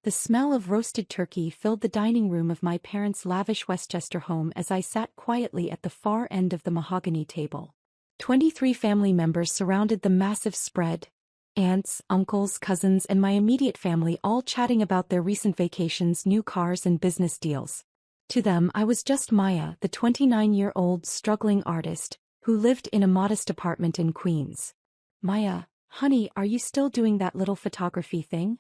The smell of roasted turkey filled the dining room of my parents' lavish Westchester home as I sat quietly at the far end of the mahogany table. 23 family members surrounded the massive spread. Aunts, uncles, cousins, and my immediate family all chatting about their recent vacations, new cars, and business deals. To them, I was just Maya, the 29-year-old struggling artist, who lived in a modest apartment in Queens. "Maya, honey, are you still doing that little photography thing?"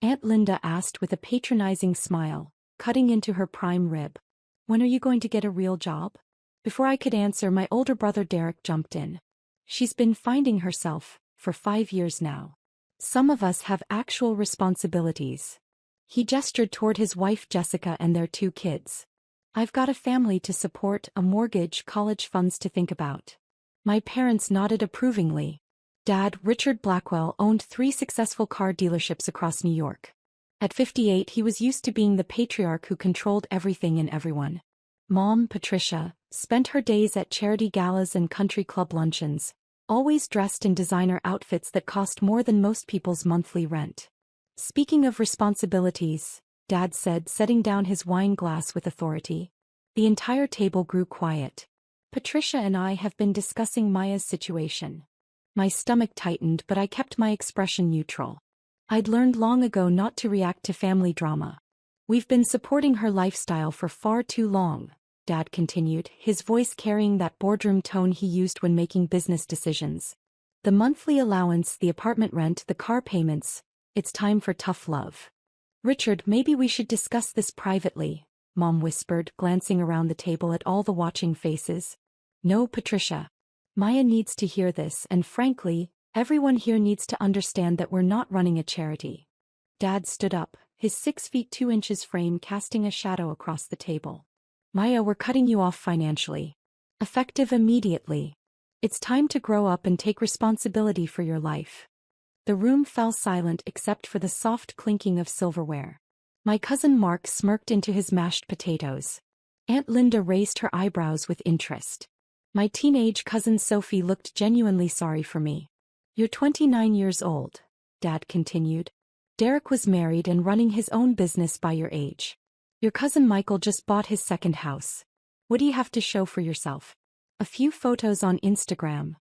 Aunt Linda asked with a patronizing smile, cutting into her prime rib. "When are you going to get a real job?" Before I could answer, my older brother Derek jumped in. "She's been finding herself for 5 years now. Some of us have actual responsibilities." He gestured toward his wife Jessica and their 2 kids. "I've got a family to support, a mortgage, college funds to think about." My parents nodded approvingly. Dad, Richard Blackwell, owned 3 successful car dealerships across New York. At 58, he was used to being the patriarch who controlled everything and everyone. Mom, Patricia, spent her days at charity galas and country club luncheons, always dressed in designer outfits that cost more than most people's monthly rent. "Speaking of responsibilities," Dad said, setting down his wine glass with authority. The entire table grew quiet. "Patricia and I have been discussing Maya's situation." My stomach tightened, but I kept my expression neutral. I'd learned long ago not to react to family drama. "We've been supporting her lifestyle for far too long," Dad continued, his voice carrying that boardroom tone he used when making business decisions. "The monthly allowance, the apartment rent, the car payments, it's time for tough love." "Richard, maybe we should discuss this privately," Mom whispered, glancing around the table at all the watching faces. "No, Patricia. Maya needs to hear this, and frankly, everyone here needs to understand that we're not running a charity." Dad stood up, his 6 feet 2 inches frame casting a shadow across the table. "Maya, we're cutting you off financially. Effective immediately. It's time to grow up and take responsibility for your life." The room fell silent except for the soft clinking of silverware. My cousin Mark smirked into his mashed potatoes. Aunt Linda raised her eyebrows with interest. My teenage cousin Sophie looked genuinely sorry for me. "You're 29 years old," Dad continued. "Derek was married and running his own business by your age. Your cousin Michael just bought his second house. What do you have to show for yourself? A few photos on Instagram."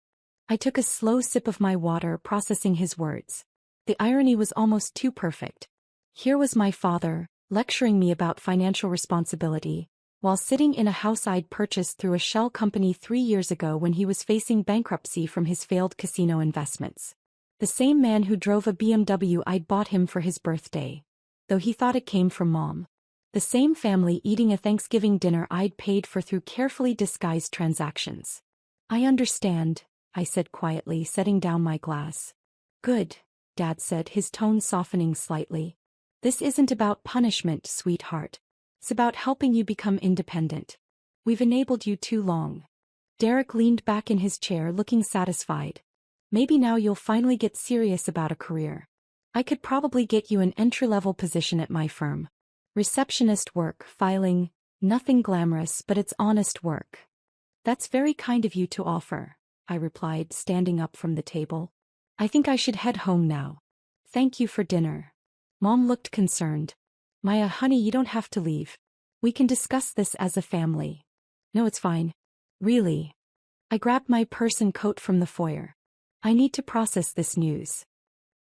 I took a slow sip of my water, processing his words. The irony was almost too perfect. Here was my father, lecturing me about financial responsibility, while sitting in a house I'd purchased through a shell company 3 years ago when he was facing bankruptcy from his failed casino investments. The same man who drove a BMW I'd bought him for his birthday, though he thought it came from Mom. The same family eating a Thanksgiving dinner I'd paid for through carefully disguised transactions. "I understand," I said quietly, setting down my glass. "Good," Dad said, his tone softening slightly. "This isn't about punishment, sweetheart. It's about helping you become independent. We've enabled you too long." Derek leaned back in his chair, looking satisfied. "Maybe now you'll finally get serious about a career. I could probably get you an entry-level position at my firm. Receptionist work, filing, nothing glamorous, but it's honest work." "That's very kind of you to offer," I replied, standing up from the table. "I think I should head home now. Thank you for dinner." Mom looked concerned. "Maya, honey, you don't have to leave. We can discuss this as a family." "No, it's fine." "Really?" I grabbed my purse and coat from the foyer. "I need to process this news."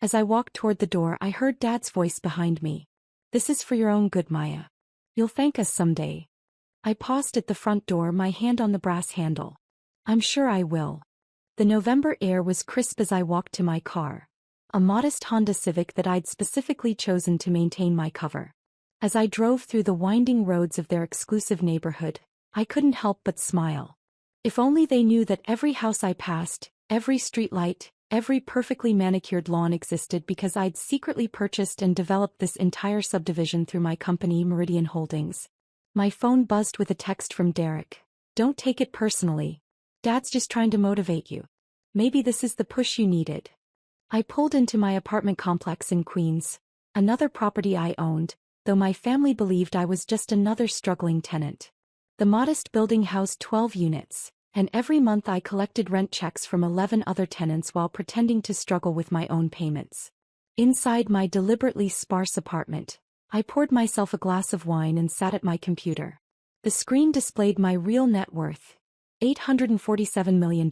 As I walked toward the door, I heard Dad's voice behind me. "This is for your own good, Maya. You'll thank us someday." I paused at the front door, my hand on the brass handle. "I'm sure I will." The November air was crisp as I walked to my car, a modest Honda Civic that I'd specifically chosen to maintain my cover. As I drove through the winding roads of their exclusive neighborhood, I couldn't help but smile. If only they knew that every house I passed, every streetlight, every perfectly manicured lawn existed because I'd secretly purchased and developed this entire subdivision through my company, Meridian Holdings. My phone buzzed with a text from Derek. "Don't take it personally. Dad's just trying to motivate you. Maybe this is the push you needed." I pulled into my apartment complex in Queens, another property I owned, though my family believed I was just another struggling tenant. The modest building housed 12 units, and every month I collected rent checks from 11 other tenants while pretending to struggle with my own payments. Inside my deliberately sparse apartment, I poured myself a glass of wine and sat at my computer. The screen displayed my real net worth. $847 million.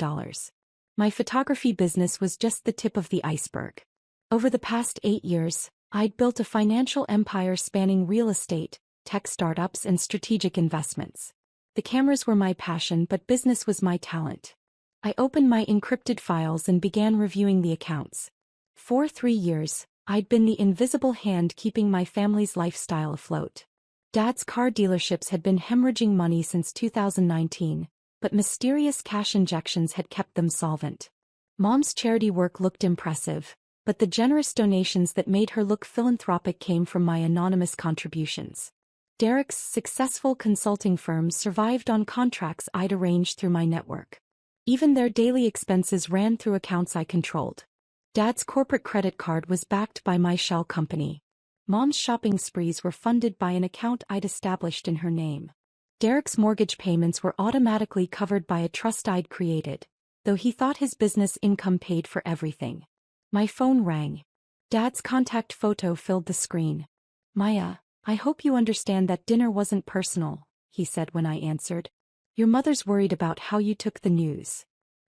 My photography business was just the tip of the iceberg. Over the past 8 years, I'd built a financial empire spanning real estate, tech startups, and strategic investments. The cameras were my passion, but business was my talent. I opened my encrypted files and began reviewing the accounts. For 3 years, I'd been the invisible hand keeping my family's lifestyle afloat. Dad's car dealerships had been hemorrhaging money since 2019, but mysterious cash injections had kept them solvent. Mom's charity work looked impressive, but the generous donations that made her look philanthropic came from my anonymous contributions. Derek's successful consulting firms survived on contracts I'd arranged through my network. Even their daily expenses ran through accounts I controlled. Dad's corporate credit card was backed by my shell company. Mom's shopping sprees were funded by an account I'd established in her name. Derek's mortgage payments were automatically covered by a trust I'd created, though he thought his business income paid for everything. My phone rang. Dad's contact photo filled the screen. "Maya, I hope you understand that dinner wasn't personal," he said when I answered. "Your mother's worried about how you took the news."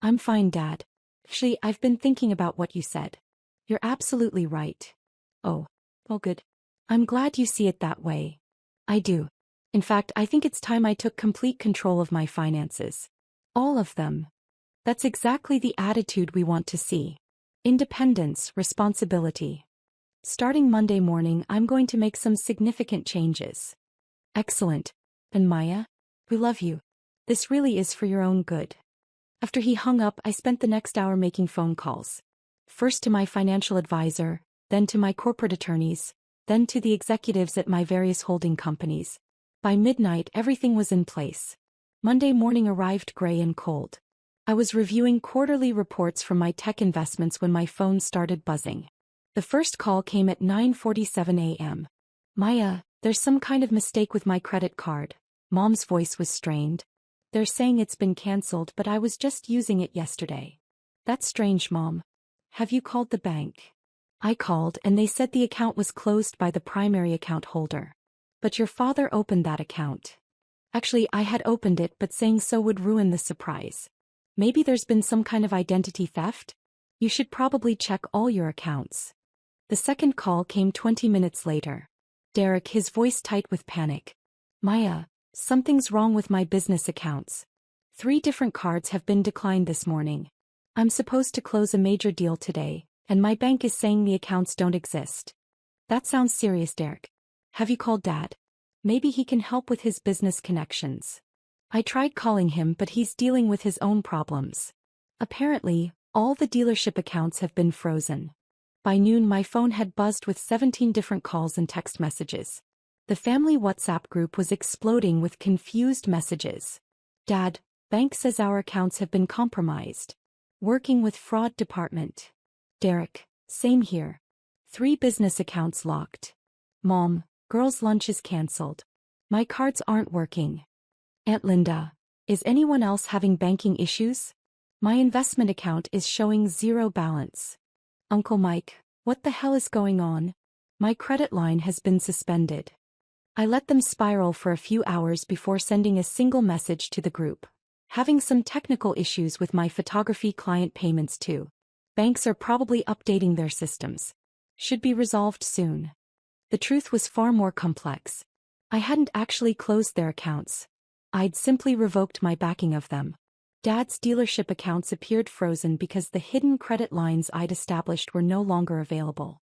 "I'm fine, Dad. Actually, I've been thinking about what you said. You're absolutely right." "Oh, well, good. I'm glad you see it that way." "I do. In fact, I think it's time I took complete control of my finances. All of them." That's exactly the attitude we want to see. Independence, responsibility. Starting Monday morning, I'm going to make some significant changes. "Excellent. And Maya, we love you. This really is for your own good." After he hung up, I spent the next hour making phone calls. First to my financial advisor, then to my corporate attorneys, then to the executives at my various holding companies. By midnight, everything was in place. Monday morning arrived gray and cold. I was reviewing quarterly reports from my tech investments when my phone started buzzing. The first call came at 9:47 a.m. "Maya, there's some kind of mistake with my credit card." Mom's voice was strained. "They're saying it's been canceled, but I was just using it yesterday." "That's strange, Mom. Have you called the bank?" "I called and they said the account was closed by the primary account holder." "But your father opened that account." "Actually, I had opened it, but saying so would ruin the surprise. Maybe there's been some kind of identity theft? You should probably check all your accounts." The second call came 20 minutes later. Derek, his voice tight with panic. "Maya, something's wrong with my business accounts. 3 different cards have been declined this morning. I'm supposed to close a major deal today, and my bank is saying the accounts don't exist." "That sounds serious, Derek. Have you called Dad? Maybe he can help with his business connections." "I tried calling him, but he's dealing with his own problems. Apparently, all the dealership accounts have been frozen." By noon, my phone had buzzed with 17 different calls and text messages. The family WhatsApp group was exploding with confused messages. "Dad, bank says our accounts have been compromised. Working with fraud department." "Derek, same here. 3 business accounts locked." "Mom, girls' lunch is canceled. My cards aren't working." "Aunt Linda, is anyone else having banking issues? My investment account is showing 0 balance." "Uncle Mike, what the hell is going on? My credit line has been suspended." I let them spiral for a few hours before sending a single message to the group. "Having some technical issues with my photography client payments too. Banks are probably updating their systems. Should be resolved soon." The truth was far more complex. I hadn't actually closed their accounts. I'd simply revoked my backing of them. Dad's dealership accounts appeared frozen because the hidden credit lines I'd established were no longer available.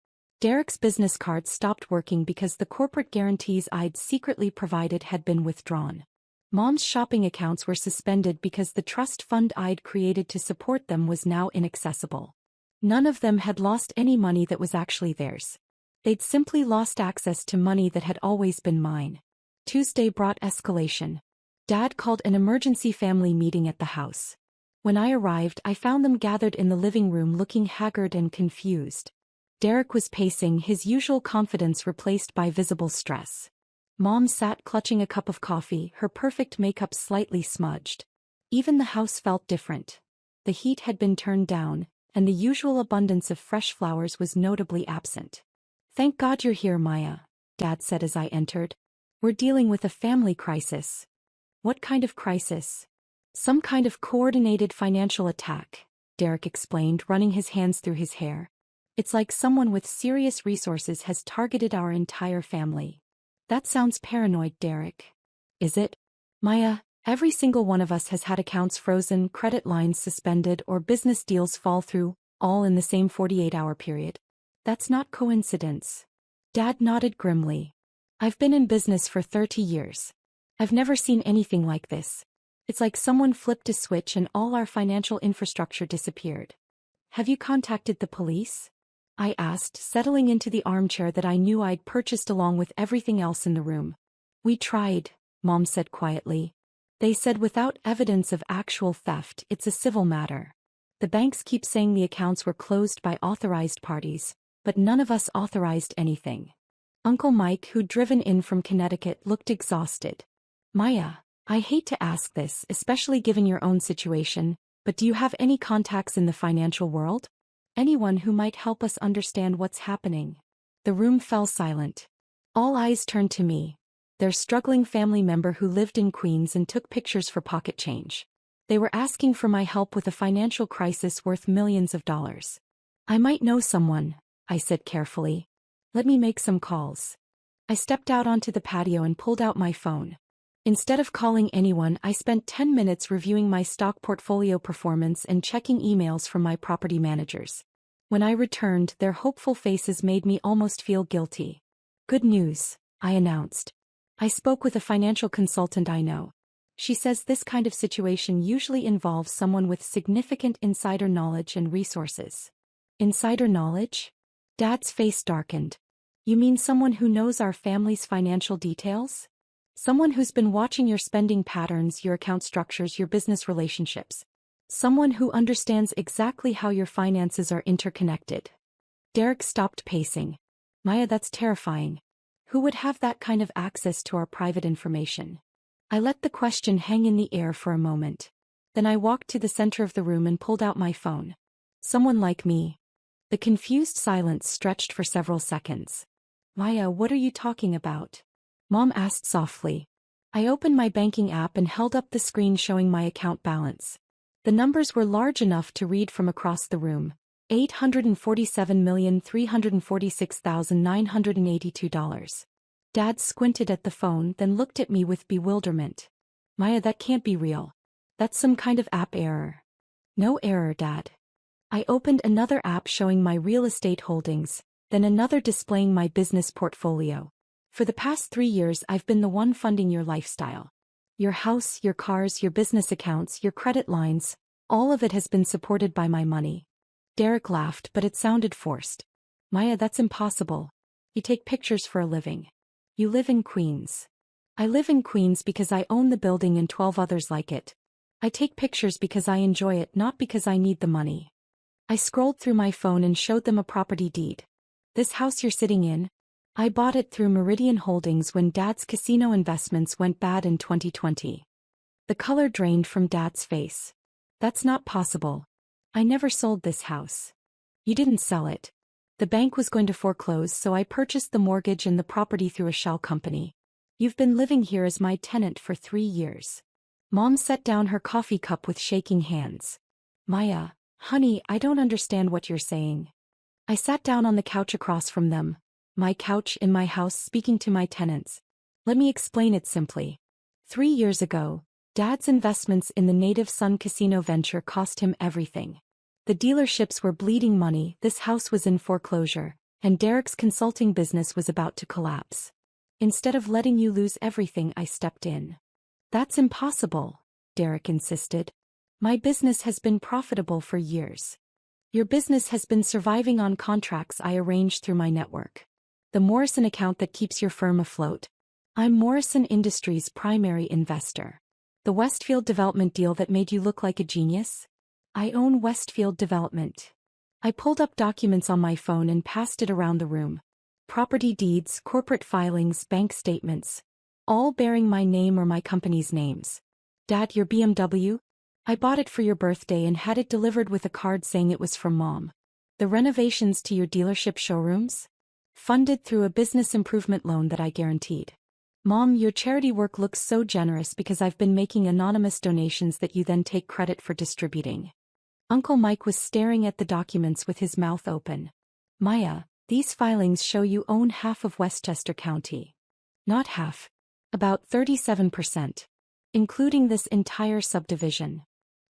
Derek's business cards stopped working because the corporate guarantees I'd secretly provided had been withdrawn. Mom's shopping accounts were suspended because the trust fund I'd created to support them was now inaccessible. None of them had lost any money that was actually theirs. They'd simply lost access to money that had always been mine. Tuesday brought escalation. Dad called an emergency family meeting at the house. When I arrived, I found them gathered in the living room looking haggard and confused. Derek was pacing, his usual confidence replaced by visible stress. Mom sat clutching a cup of coffee, her perfect makeup slightly smudged. Even the house felt different. The heat had been turned down, and the usual abundance of fresh flowers was notably absent. "Thank God you're here, Maya. Dad said as I entered. We're dealing with a family crisis. What kind of crisis? Some kind of coordinated financial attack, Derek explained, running his hands through his hair. It's like someone with serious resources has targeted our entire family. That sounds paranoid, Derek. Is it? Maya, every single one of us has had accounts frozen, credit lines suspended, or business deals fall through, all in the same 48-hour period. That's not coincidence. Dad nodded grimly. I've been in business for 30 years. I've never seen anything like this. It's like someone flipped a switch and all our financial infrastructure disappeared. Have you contacted the police? I asked, settling into the armchair that I knew I'd purchased along with everything else in the room. We tried, Mom said quietly. They said without evidence of actual theft, it's a civil matter. The banks keep saying the accounts were closed by authorized parties, but none of us authorized anything. Uncle Mike, who'd driven in from Connecticut, looked exhausted. Maya, I hate to ask this, especially given your own situation, but do you have any contacts in the financial world? Anyone who might help us understand what's happening? The room fell silent. All eyes turned to me. Their struggling family member who lived in Queens and took pictures for pocket change. They were asking for my help with a financial crisis worth millions of dollars. I might know someone, I said carefully. Let me make some calls. I stepped out onto the patio and pulled out my phone. Instead of calling anyone, I spent 10 minutes reviewing my stock portfolio performance and checking emails from my property managers. When I returned, their hopeful faces made me almost feel guilty. Good news, I announced. I spoke with a financial consultant I know. She says this kind of situation usually involves someone with significant insider knowledge and resources. Insider knowledge? Dad's face darkened. You mean someone who knows our family's financial details? Someone who's been watching your spending patterns, your account structures, your business relationships. Someone who understands exactly how your finances are interconnected. Derek stopped pacing. Maya, that's terrifying. Who would have that kind of access to our private information? I let the question hang in the air for a moment. Then I walked to the center of the room and pulled out my phone. Someone like me. The confused silence stretched for several seconds. Maya, what are you talking about? Mom asked softly. I opened my banking app and held up the screen showing my account balance. The numbers were large enough to read from across the room. $847,346,982. Dad squinted at the phone, then looked at me with bewilderment. Maya, that can't be real. That's some kind of app error. No error, Dad. I opened another app showing my real estate holdings, then another displaying my business portfolio. For the past 3 years, I've been the one funding your lifestyle. Your house, your cars, your business accounts, your credit lines, all of it has been supported by my money. Derek laughed, but it sounded forced. Maya, that's impossible. You take pictures for a living. You live in Queens. I live in Queens because I own the building and 12 others like it. I take pictures because I enjoy it, not because I need the money. I scrolled through my phone and showed them a property deed. This house you're sitting in? I bought it through Meridian Holdings when Dad's casino investments went bad in 2020. The color drained from Dad's face. That's not possible. I never sold this house. You didn't sell it. The bank was going to foreclose, so I purchased the mortgage and the property through a shell company. You've been living here as my tenant for 3 years. Mom set down her coffee cup with shaking hands. Maya, honey, I don't understand what you're saying. I sat down on the couch across from them. My couch in my house, speaking to my tenants. Let me explain it simply. 3 years ago, Dad's investments in the Native Sun Casino venture cost him everything. The dealerships were bleeding money, this house was in foreclosure, and Derek's consulting business was about to collapse. Instead of letting you lose everything, I stepped in. That's impossible, Derek insisted. My business has been profitable for years. Your business has been surviving on contracts I arranged through my network. The Morrison account that keeps your firm afloat. I'm Morrison Industries' primary investor. The Westfield development deal that made you look like a genius? I own Westfield Development. I pulled up documents on my phone and passed it around the room. Property deeds, corporate filings, bank statements. All bearing my name or my company's names. Dad, your BMW? I bought it for your birthday and had it delivered with a card saying it was from Mom. The renovations to your dealership showrooms? Funded through a business improvement loan that I guaranteed. Mom, your charity work looks so generous because I've been making anonymous donations that you then take credit for distributing. Uncle Mike was staring at the documents with his mouth open. Maya, these filings show you own half of Westchester County. Not half. About 37%. Including this entire subdivision.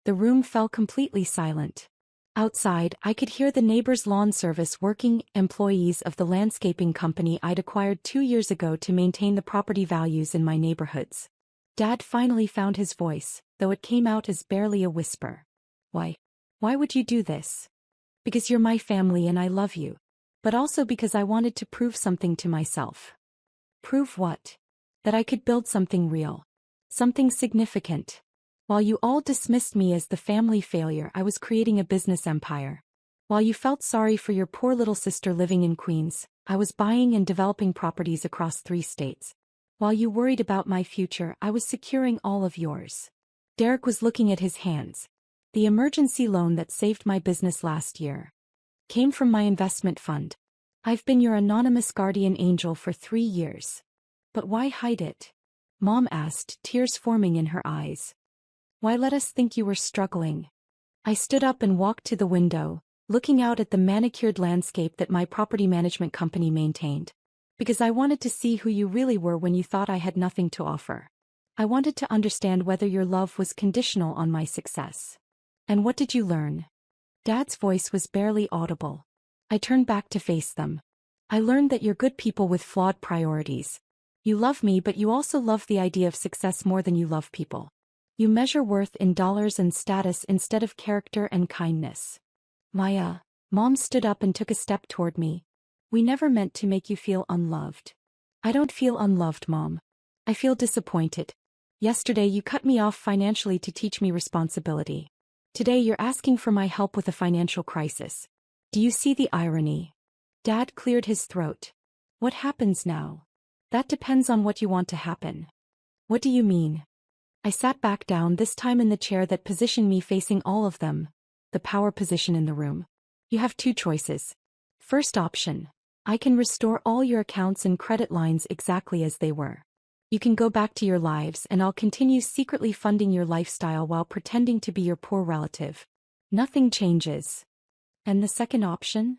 The room fell completely silent. Outside, I could hear the neighbor's lawn service working, employees of the landscaping company I'd acquired 2 years ago to maintain the property values in my neighborhoods. Dad finally found his voice, though it came out as barely a whisper. Why? Why would you do this? Because you're my family and I love you. But also because I wanted to prove something to myself. Prove what? That I could build something real. Something significant. While you all dismissed me as the family failure, I was creating a business empire. While you felt sorry for your poor little sister living in Queens, I was buying and developing properties across 3 states. While you worried about my future, I was securing all of yours. Derek was looking at his hands. The emergency loan that saved my business last year came from my investment fund. I've been your anonymous guardian angel for 3 years. But why hide it? Mom asked, tears forming in her eyes. Why let us think you were struggling? I stood up and walked to the window, looking out at the manicured landscape that my property management company maintained. Because I wanted to see who you really were when you thought I had nothing to offer. I wanted to understand whether your love was conditional on my success. And what did you learn? Dad's voice was barely audible. I turned back to face them. I learned that you're good people with flawed priorities. You love me, but you also love the idea of success more than you love people. You measure worth in dollars and status instead of character and kindness. Maya, Mom stood up and took a step toward me. We never meant to make you feel unloved. I don't feel unloved, Mom. I feel disappointed. Yesterday you cut me off financially to teach me responsibility. Today you're asking for my help with a financial crisis. Do you see the irony? Dad cleared his throat. What happens now? That depends on what you want to happen. What do you mean? I sat back down, this time in the chair that positioned me facing all of them, the power position in the room. You have 2 choices. First option. I can restore all your accounts and credit lines exactly as they were. You can go back to your lives and I'll continue secretly funding your lifestyle while pretending to be your poor relative. Nothing changes. And the second option?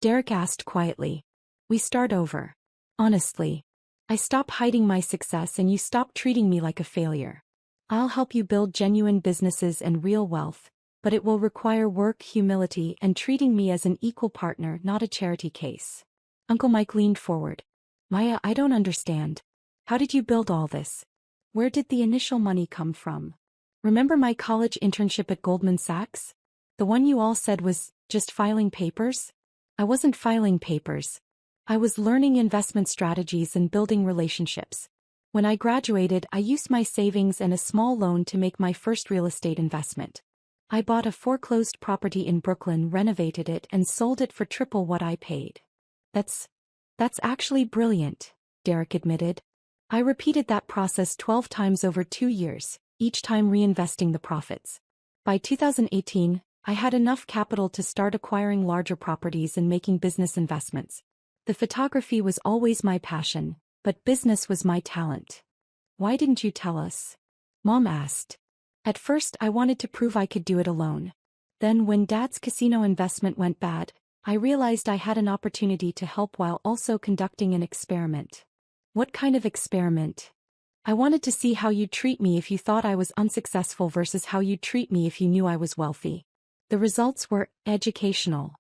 Derek asked quietly. We start over. Honestly. I stop hiding my success and you stop treating me like a failure. I'll help you build genuine businesses and real wealth, but it will require work, humility, and treating me as an equal partner, not a charity case. Uncle Mike leaned forward. Maya, I don't understand. How did you build all this? Where did the initial money come from? Remember my college internship at Goldman Sachs? The one you all said was just filing papers? I wasn't filing papers. I was learning investment strategies and building relationships. When I graduated, I used my savings and a small loan to make my first real estate investment. I bought a foreclosed property in Brooklyn, renovated it, and sold it for triple what I paid. That's actually brilliant, Derek admitted. I repeated that process 12 times over 2 years, each time reinvesting the profits. By 2018, I had enough capital to start acquiring larger properties and making business investments. The photography was always my passion, but business was my talent. Why didn't you tell us? Mom asked. At first, I wanted to prove I could do it alone. Then, when Dad's casino investment went bad, I realized I had an opportunity to help while also conducting an experiment. What kind of experiment? I wanted to see how you'd treat me if you thought I was unsuccessful versus how you'd treat me if you knew I was wealthy. The results were educational.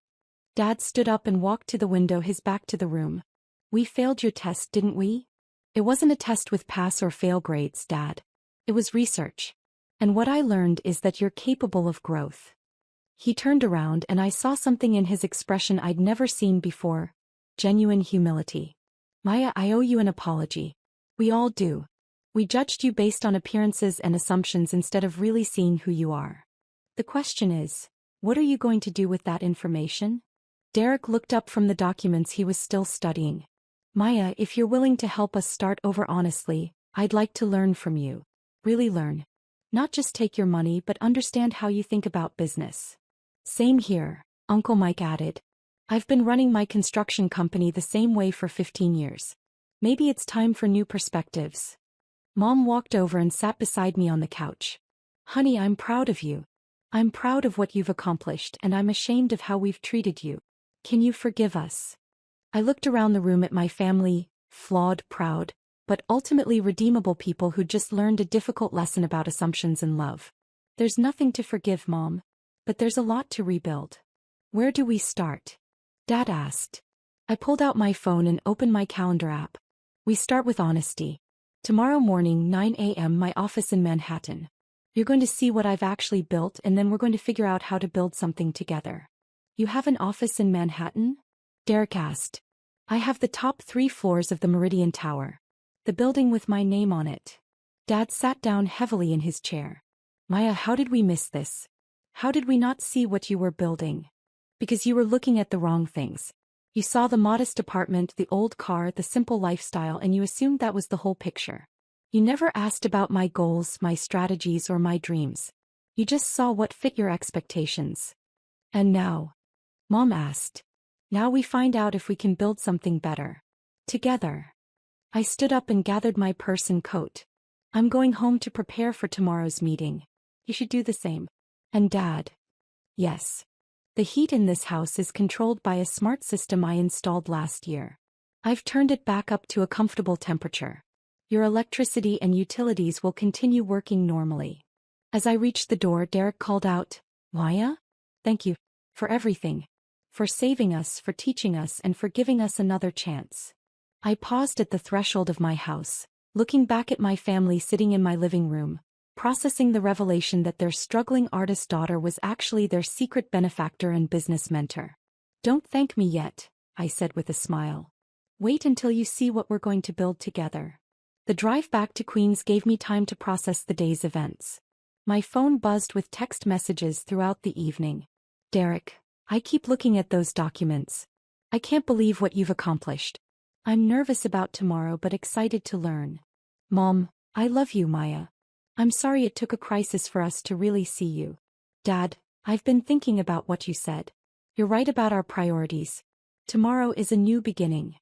Dad stood up and walked to the window, his back to the room. We failed your test, didn't we? It wasn't a test with pass or fail grades, Dad. It was research. And what I learned is that you're capable of growth. He turned around and I saw something in his expression I'd never seen before. Genuine humility. Maya, I owe you an apology. We all do. We judged you based on appearances and assumptions instead of really seeing who you are. The question is, what are you going to do with that information? Derek looked up from the documents he was still studying. Maya, if you're willing to help us start over honestly, I'd like to learn from you. Really learn. Not just take your money but understand how you think about business. Same here, Uncle Mike added. I've been running my construction company the same way for 15 years. Maybe it's time for new perspectives. Mom walked over and sat beside me on the couch. Honey, I'm proud of you. I'm proud of what you've accomplished, and I'm ashamed of how we've treated you. Can you forgive us? I looked around the room at my family, flawed, proud, but ultimately redeemable people who just learned a difficult lesson about assumptions and love. There's nothing to forgive, Mom, but there's a lot to rebuild. Where do we start? Dad asked. I pulled out my phone and opened my calendar app. We start with honesty. Tomorrow morning, 9 a.m., my office in Manhattan. You're going to see what I've actually built, and then we're going to figure out how to build something together. You have an office in Manhattan? Derek asked. I have the top 3 floors of the Meridian Tower. The building with my name on it. Dad sat down heavily in his chair. Maya, how did we miss this? How did we not see what you were building? Because you were looking at the wrong things. You saw the modest apartment, the old car, the simple lifestyle, and you assumed that was the whole picture. You never asked about my goals, my strategies, or my dreams. You just saw what fit your expectations. And now? Mom asked. Now we find out if we can build something better. Together. I stood up and gathered my purse and coat. I'm going home to prepare for tomorrow's meeting. You should do the same. And Dad? Yes. The heat in this house is controlled by a smart system I installed last year. I've turned it back up to a comfortable temperature. Your electricity and utilities will continue working normally. As I reached the door, Derek called out, Maya? Thank you. For everything. For saving us, for teaching us, and for giving us another chance. I paused at the threshold of my house, looking back at my family sitting in my living room, processing the revelation that their struggling artist daughter was actually their secret benefactor and business mentor. Don't thank me yet, I said with a smile. Wait until you see what we're going to build together. The drive back to Queens gave me time to process the day's events. My phone buzzed with text messages throughout the evening. Derek, I keep looking at those documents. I can't believe what you've accomplished. I'm nervous about tomorrow but excited to learn. Mom, I love you, Maya. I'm sorry it took a crisis for us to really see you. Dad, I've been thinking about what you said. You're right about our priorities. Tomorrow is a new beginning.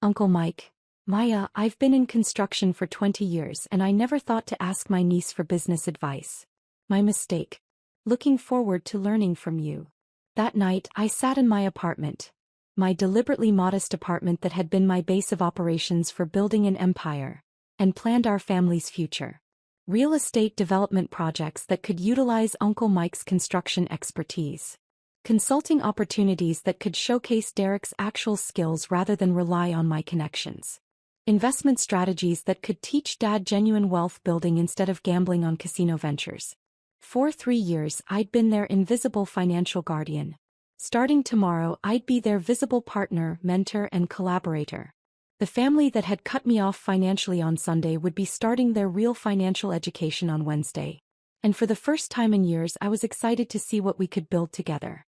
Uncle Mike, Maya, I've been in construction for 20 years and I never thought to ask my niece for business advice. My mistake. Looking forward to learning from you. That night, I sat in my apartment. My deliberately modest apartment that had been my base of operations for building an empire, and planned our family's future. Real estate development projects that could utilize Uncle Mike's construction expertise. Consulting opportunities that could showcase Derek's actual skills rather than rely on my connections. Investment strategies that could teach Dad genuine wealth building instead of gambling on casino ventures. For 3 years, I'd been their invisible financial guardian. Starting tomorrow, I'd be their visible partner, mentor, and collaborator. The family that had cut me off financially on Sunday would be starting their real financial education on Wednesday. And for the first time in years, I was excited to see what we could build together.